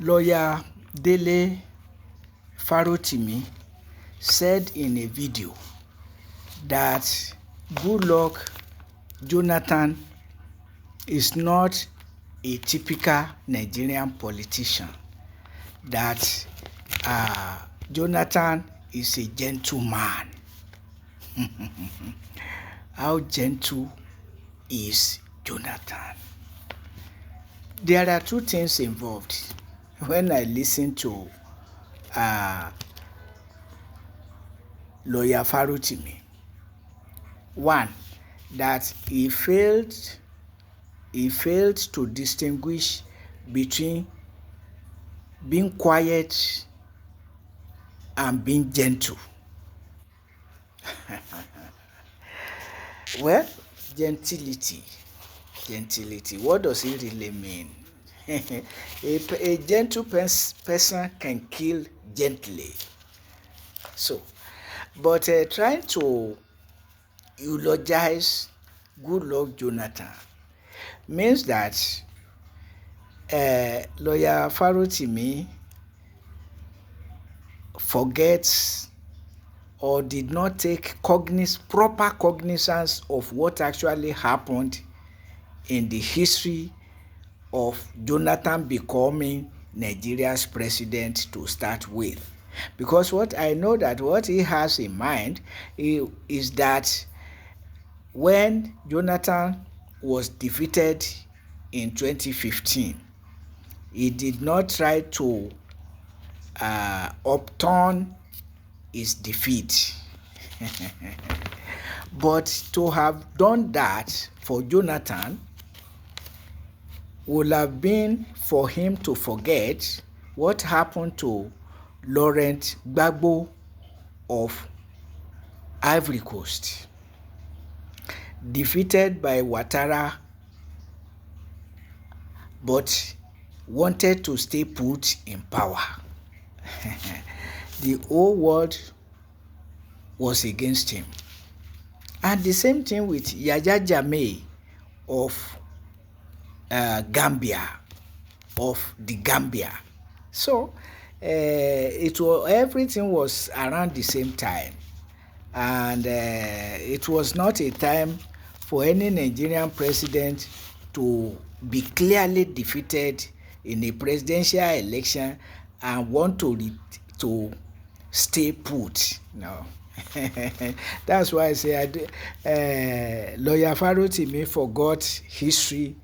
Lawyer Dele Farotimi said in a video that Goodluck Jonathan is not a typical Nigerian politician, that Jonathan is a gentleman. How gentle is Jonathan? There are two things involved when I listen to Lawyer Farotimi. One, that he failed to distinguish between being quiet and being gentle. Well, gentility. What does it really mean? A gentle person can kill gently. So, but trying to eulogize Goodluck Jonathan means that Lawyer Farotimi forgets or did not take proper cognizance of what actually happened in the history of Jonathan becoming Nigeria's president to start with. Because what he has in mind is that when Jonathan was defeated in 2015, he did not try to upturn his defeat. But to have done that for Jonathan would have been for him to forget what happened to Laurent Gbagbo of Ivory Coast, defeated by Ouattara, but wanted to stay put in power. The whole world was against him. And the same thing with Yahya Jammeh of Gambia. So everything was around the same time, and it was not a time for any Nigerian president to be clearly defeated in a presidential election and want to stay put. No. That's why I say Lawyer Farotimi forgot history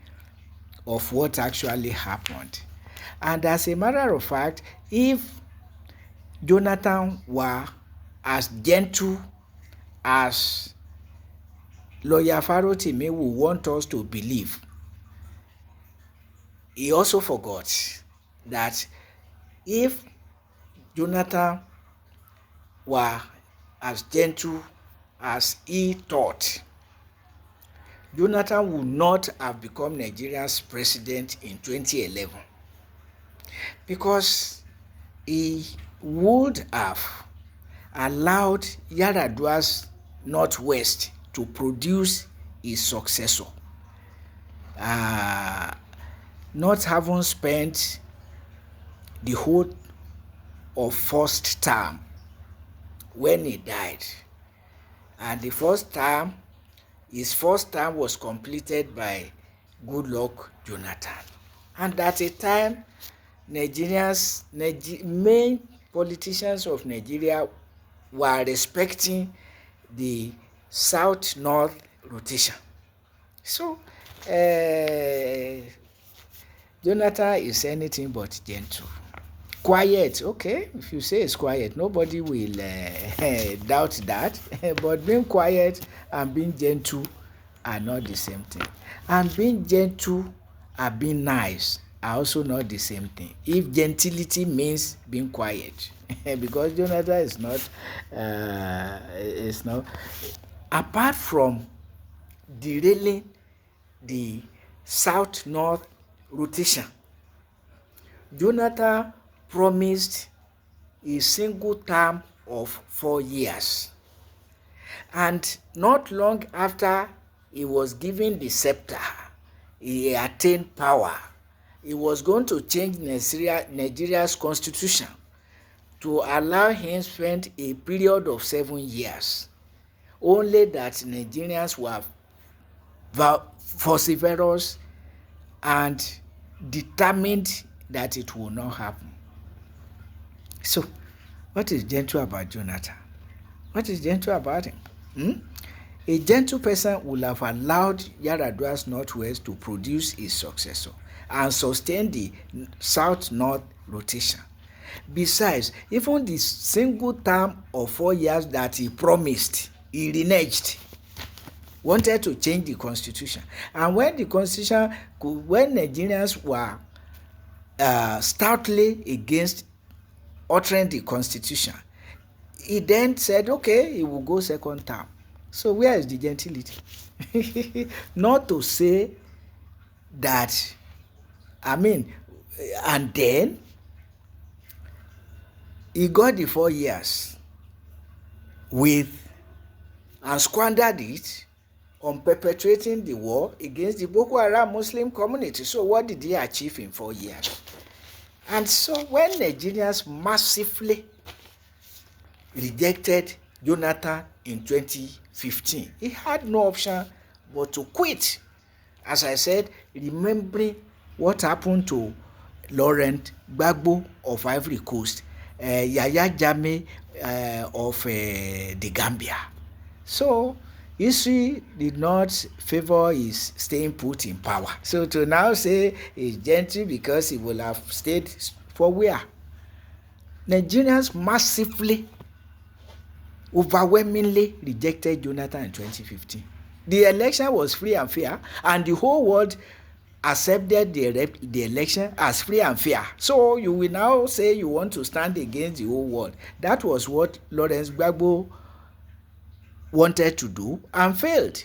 of what actually happened. And as a matter of fact, if Jonathan were as gentle as Lawyer Farotimi would want us to believe, he also forgot that if Jonathan were as gentle as he thought, Jonathan would not have become Nigeria's president in 2011, because he would have allowed Yar'Adua's Northwest to produce his successor, not having spent the whole of first term when he died. And his first term was completed by Goodluck Jonathan. And at a time, main politicians of Nigeria were respecting the South-North rotation. So, Jonathan is anything but gentle. Quiet, okay, if you say it's quiet, nobody will doubt that. But being quiet and being gentle are not the same thing. And being gentle and being nice are also not the same thing, if gentility means being quiet. Because Jonathan is not, apart from derailing the South-North rotation, Jonathan promised a single term of 4 years. And not long after he was given the scepter, he attained power. he was going to change Nigeria's constitution to allow him spend a period of 7 years. Only that Nigerians were vociferous and determined that it will not happen. So, what is gentle about Jonathan? What is gentle about him? A gentle person would have allowed Yar'Adua's Northwest to produce a successor and sustain the South-North rotation. Besides, even the single term of 4 years that he promised, he reneged, wanted to change the constitution. And when Nigerians were stoutly against altering the constitution, he then said, okay, he will go second term. So where is the gentility? Not to say that, and then he got the 4 years and squandered it on perpetrating the war against the Boko Haram Muslim community. So what did he achieve in 4 years? And so when Nigerians massively rejected Jonathan in 2015, he had no option but to quit. As I said, remembering what happened to Laurent Gbagbo of Ivory Coast, Yahya Jammeh of the Gambia. So history did not favor his staying put in power. So to now say he's gentle because he will have stayed for where? Nigerians massively, overwhelmingly rejected Jonathan in 2015. The election was free and fair, and the whole world accepted the election as free and fair. So you will now say you want to stand against the whole world. That was what Laurent Gbagbo wanted to do and failed.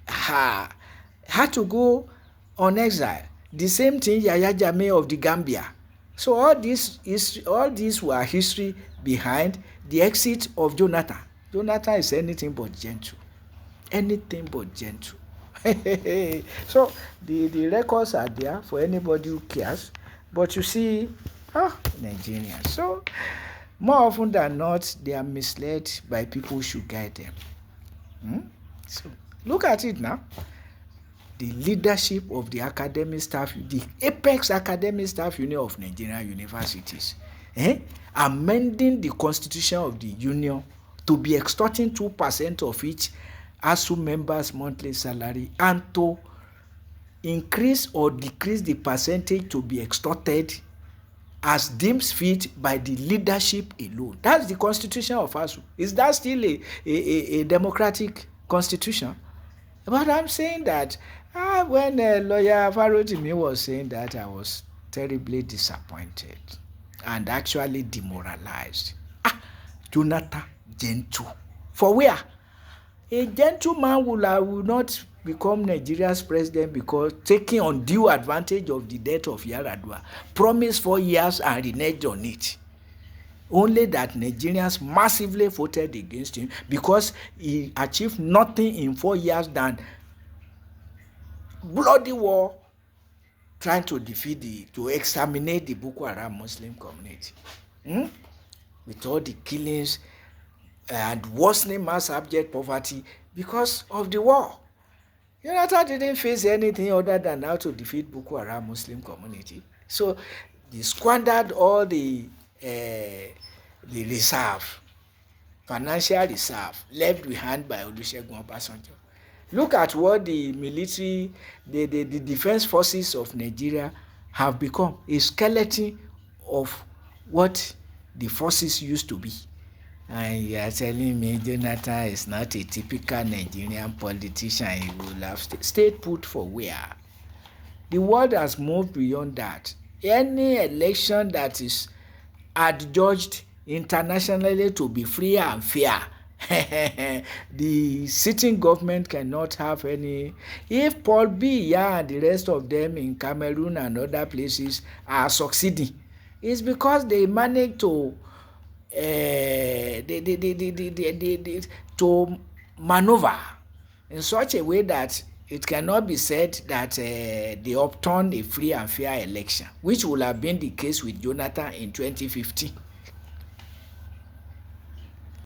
Had to go on exile. The same thing Yahya Jammeh of the Gambia. So all these were history behind the exit of Jonathan. Jonathan is anything but gentle. Anything but gentle. So the records are there for anybody who cares. But you see, Nigerians. So more often than not, they are misled by people who should guide them. So look at it now. The leadership of the academic staff, the apex academic staff union of Nigerian universities, amending the constitution of the union to be extorting 2% of each ASU members' monthly salary and to increase or decrease the percentage to be extorted as deemed fit by the leadership alone. That's the constitution of ASU. Is that still a democratic constitution? But I'm saying that when lawyer Farotimi was saying that, I was terribly disappointed and actually demoralized. Jonathan gentle. For where? A gentleman will not become Nigeria's president because taking undue advantage of the death of Yar'Adua, promised 4 years and reneged on it. Only that Nigerians massively voted against him because he achieved nothing in 4 years than bloody war trying to to exterminate the Boko Haram Muslim community. With all the killings and worsening mass abject poverty because of the war. Jonathan didn't face anything other than how to defeat Boko Haram Muslim community. So they squandered all the reserve, financial reserve left behind by Olusegun Obasanjo. Look at what the military, the defense forces of Nigeria have become, a skeleton of what the forces used to be. And you are telling me Jonathan is not a typical Nigerian politician. He will have stayed put for where? The world has moved beyond that. Any election that is adjudged internationally to be free and fair, the sitting government cannot have any. If Paul Biya and the rest of them in Cameroon and other places are succeeding, it's because they managed to to maneuver in such a way that it cannot be said that they obtained a free and fair election, which would have been the case with Jonathan in 2015.